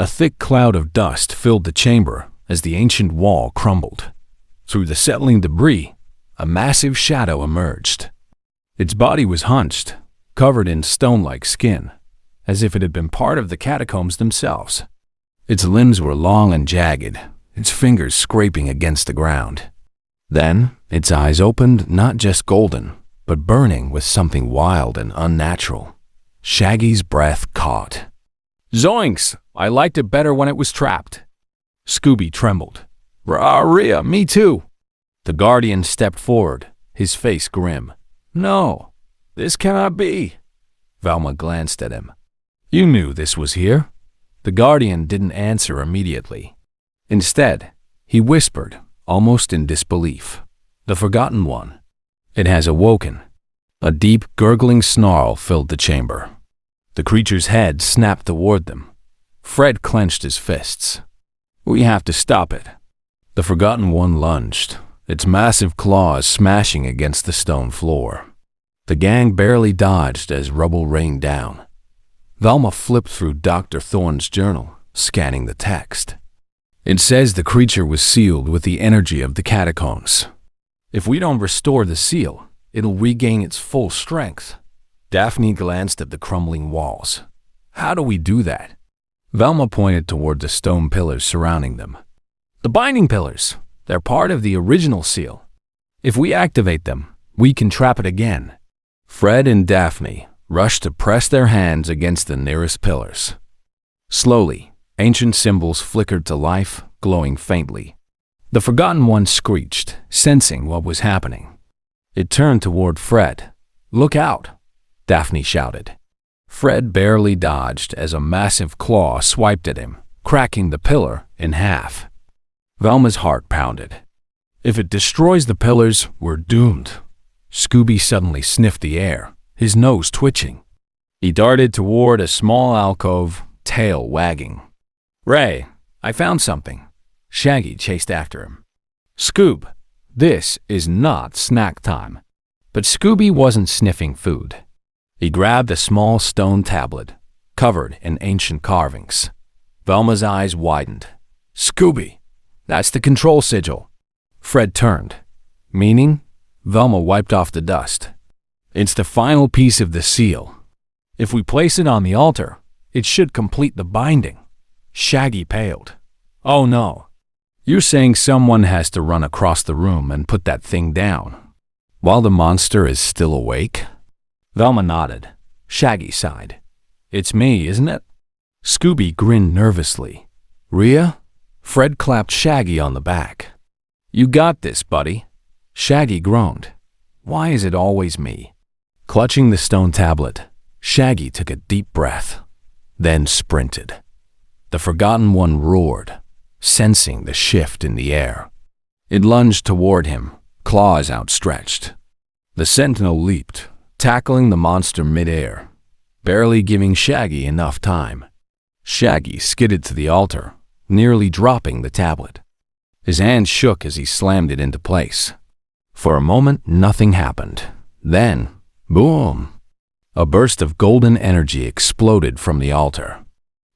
A thick cloud of dust filled the chamber as the ancient wall crumbled. Through the settling debris, a massive shadow emerged. Its body was hunched, covered in stone-like skin, as if it had been part of the catacombs themselves. Its limbs were long and jagged, its fingers scraping against the ground. Then, its eyes opened, not just golden, but burning with something wild and unnatural. Shaggy's breath caught. "Zoinks! I liked it better when it was trapped." Scooby trembled. "Rhea, me too." The Guardian stepped forward, his face grim. "No, this cannot be." Velma glanced at him. "You knew this was here." The Guardian didn't answer immediately. Instead, he whispered, almost in disbelief. "The Forgotten One. It has awoken." A deep, gurgling snarl filled the chamber. The creature's head snapped toward them. Fred clenched his fists. "We have to stop it." The Forgotten One lunged, its massive claws smashing against the stone floor. The gang barely dodged as rubble rained down. Velma flipped through Dr. Thorne's journal, scanning the text. "It says the creature was sealed with the energy of the catacombs. If we don't restore the seal, it'll regain its full strength." Daphne glanced at the crumbling walls. "How do we do that?" Velma pointed toward the stone pillars surrounding them. "The binding pillars. They're part of the original seal. If we activate them, we can trap it again." Fred and Daphne rushed to press their hands against the nearest pillars. Slowly, ancient symbols flickered to life, glowing faintly. The Forgotten One screeched, sensing what was happening. It turned toward Fred. "Look out!" Daphne shouted. Fred barely dodged as a massive claw swiped at him, cracking the pillar in half. Velma's heart pounded. "If it destroys the pillars, we're doomed." Scooby suddenly sniffed the air, his nose twitching. He darted toward a small alcove, tail wagging. "Ray, I found something." Shaggy chased after him. "Scoob, this is not snack time." But Scooby wasn't sniffing food. He grabbed a small stone tablet, covered in ancient carvings. Velma's eyes widened. "Scooby, that's the control sigil." Fred turned. "Meaning?" Velma wiped off the dust. "It's the final piece of the seal. If we place it on the altar, it should complete the binding." Shaggy paled. "Oh no. You're saying someone has to run across the room and put that thing down, while the monster is still awake?" Velma nodded. Shaggy sighed. "It's me, isn't it?" Scooby grinned nervously. "Rhea?" Fred clapped Shaggy on the back. "You got this, buddy." Shaggy groaned. "Why is it always me?" Clutching the stone tablet, Shaggy took a deep breath, then sprinted. The Forgotten One roared, sensing the shift in the air. It lunged toward him, claws outstretched. The sentinel leaped, tackling the monster midair, barely giving Shaggy enough time. Shaggy skidded to the altar, nearly dropping the tablet. His hand shook as he slammed it into place. For a moment, nothing happened. Then, boom! A burst of golden energy exploded from the altar.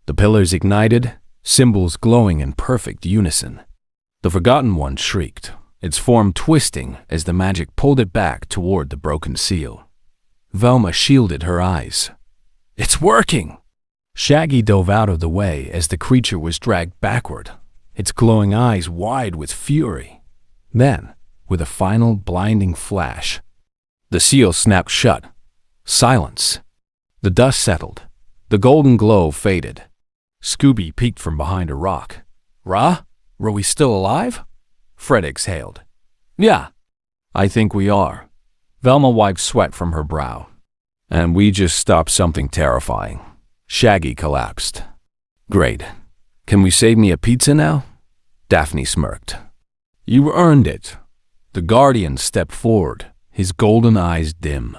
The pillars ignited, symbols glowing in perfect unison. The Forgotten One shrieked, its form twisting as the magic pulled it back toward the broken seal. Velma shielded her eyes. "It's working!" Shaggy dove out of the way as the creature was dragged backward, its glowing eyes wide with fury. Then, with a final blinding flash, the seal snapped shut. Silence. The dust settled. The golden glow faded. Scooby peeked from behind a rock. Were we still alive?" Fred exhaled. "Yeah, I think we are." Velma wiped sweat from her brow. "And we just stopped something terrifying." Shaggy collapsed. "Great. Can we save me a pizza now?" Daphne smirked. "You earned it." The Guardian stepped forward, his golden eyes dim.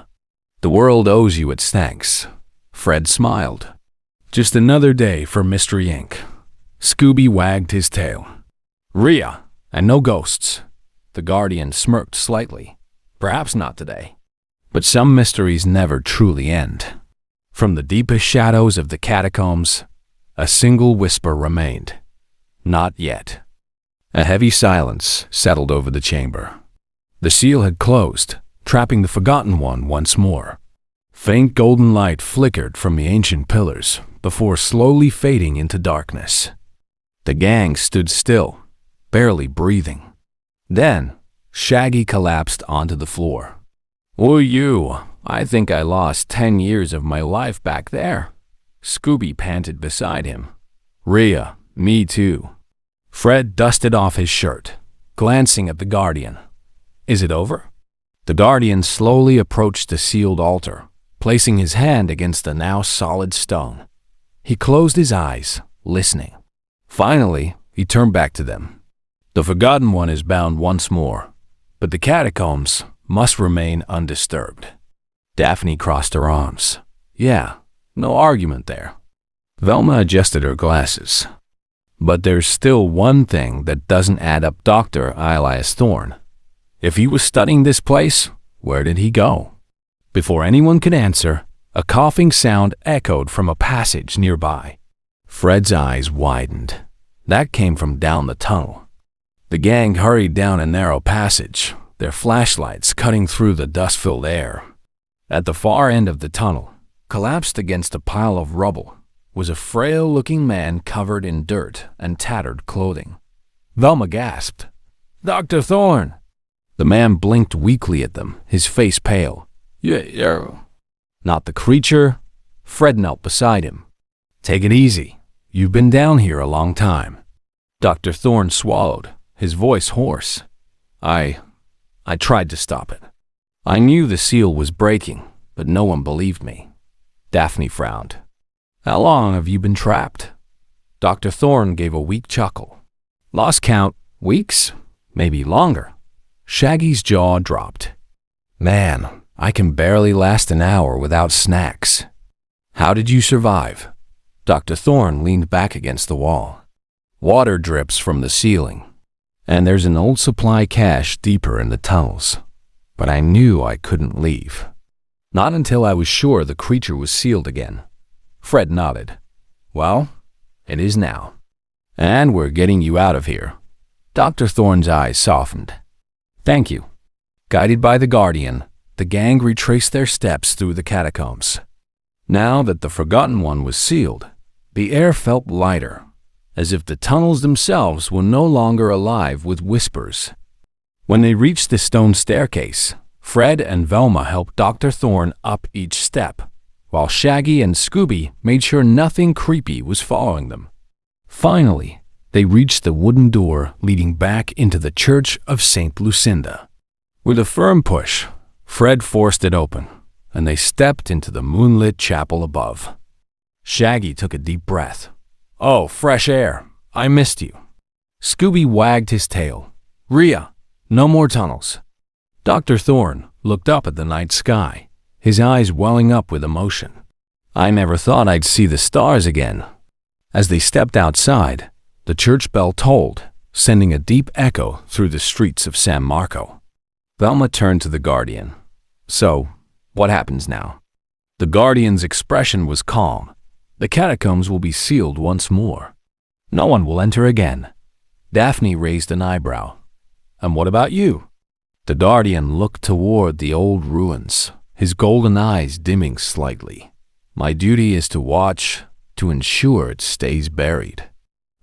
"The world owes you its thanks." Fred smiled. "Just another day for Mystery Inc." Scooby wagged his tail. "Rhea, and no ghosts." The Guardian smirked slightly. "Perhaps not today. But some mysteries never truly end." From the deepest shadows of the catacombs, A single whisper remained. Not yet. A heavy silence settled over the chamber. The seal had closed, trapping the Forgotten One once more. Faint golden light flickered from the ancient pillars before slowly fading into darkness. The gang stood still, barely breathing. Then, Shaggy collapsed onto the floor. "Oh, you, I think I lost 10 years of my life back there." Scooby panted beside him. "Rhea, me too." Fred dusted off his shirt, glancing at the Guardian. "Is it over?" The Guardian slowly approached the sealed altar, placing his hand against the now solid stone. He closed his eyes, listening. Finally, he turned back to them. "The Forgotten One is bound once more, but the catacombs must remain undisturbed." Daphne crossed her arms. "Yeah, no argument there." Velma adjusted her glasses. "But there's still one thing that doesn't add up, Dr. Elias Thorne. If he was studying this place, where did he go?" Before anyone could answer, a coughing sound echoed from a passage nearby. Fred's eyes widened. That came from down the tunnel. The gang hurried down a narrow passage, their flashlights cutting through the dust-filled air. At the far end of the tunnel, collapsed against a pile of rubble, was a frail-looking man covered in dirt and tattered clothing. Velma gasped. "Dr. Thorne!" The man blinked weakly at them, his face pale. You're not the creature." Fred knelt beside him. "Take it easy. You've been down here a long time." Dr. Thorne swallowed, his voice hoarse. I tried to stop it. I knew the seal was breaking, but no one believed me." Daphne frowned. "How long have you been trapped?" Dr. Thorne gave a weak chuckle. "Lost count. Weeks? Maybe longer." Shaggy's jaw dropped. "Man, I can barely last an hour without snacks." "How did you survive?" Dr. Thorne leaned back against the wall. "Water drips from the ceiling, and there's an old supply cache deeper in the tunnels. But I knew I couldn't leave. Not until I was sure the creature was sealed again." Fred nodded. "Well, it is now. And we're getting you out of here." Dr. Thorne's eyes softened. "Thank you." Guided by the Guardian, the gang retraced their steps through the catacombs. Now that the Forgotten One was sealed, the air felt lighter, as if the tunnels themselves were no longer alive with whispers. When they reached the stone staircase, Fred and Velma helped Dr. Thorne up each step, while Shaggy and Scooby made sure nothing creepy was following them. Finally, they reached the wooden door leading back into the Church of St. Lucinda. With a firm push, Fred forced it open, and they stepped into the moonlit chapel above. Shaggy took a deep breath. "Oh, fresh air. I missed you." Scooby wagged his tail. "Rhea, no more tunnels." Dr. Thorne looked up at the night sky, his eyes welling up with emotion. "I never thought I'd see the stars again." As they stepped outside, the church bell tolled, sending a deep echo through the streets of San Marco. Velma turned to the Guardian. "So, what happens now?" The Guardian's expression was calm. "The catacombs will be sealed once more. No one will enter again." Daphne raised an eyebrow. "And what about you?" The Guardian looked toward the old ruins, his golden eyes dimming slightly. "My duty is to watch, to ensure it stays buried."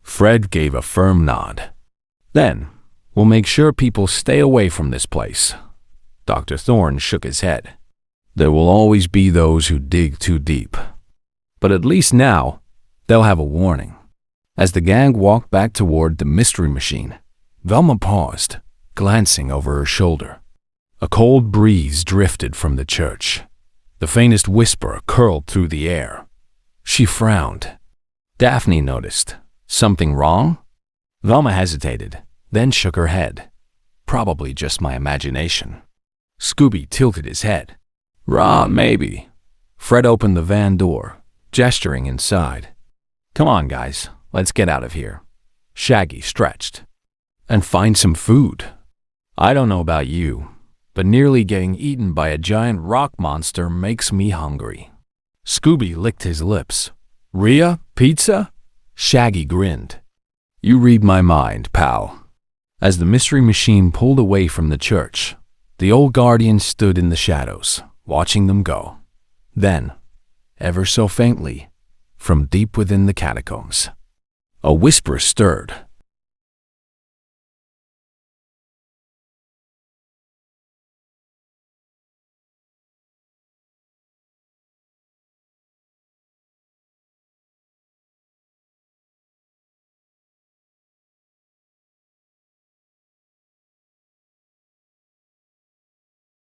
Fred gave a firm nod. "Then, we'll make sure people stay away from this place." Dr. Thorne shook his head. "There will always be those who dig too deep. But at least now, they'll have a warning." As the gang walked back toward the mystery machine, Velma paused, glancing over her shoulder. A cold breeze drifted from the church. The faintest whisper curled through the air. She frowned. Daphne noticed. "Something wrong?" Velma hesitated, then shook her head. "Probably just my imagination." Scooby tilted his head. Maybe." Fred opened the van door, gesturing inside. "Come on, guys, let's get out of here." Shaggy stretched. "And find some food. I don't know about you, but nearly getting eaten by a giant rock monster makes me hungry." Scooby licked his lips. "Rhea, pizza? Shaggy grinned. You read my mind, pal. As the mystery machine pulled away from the church, the old guardian stood in the shadows, watching them go. Then, ever so faintly, from deep within the catacombs, a whisper stirred.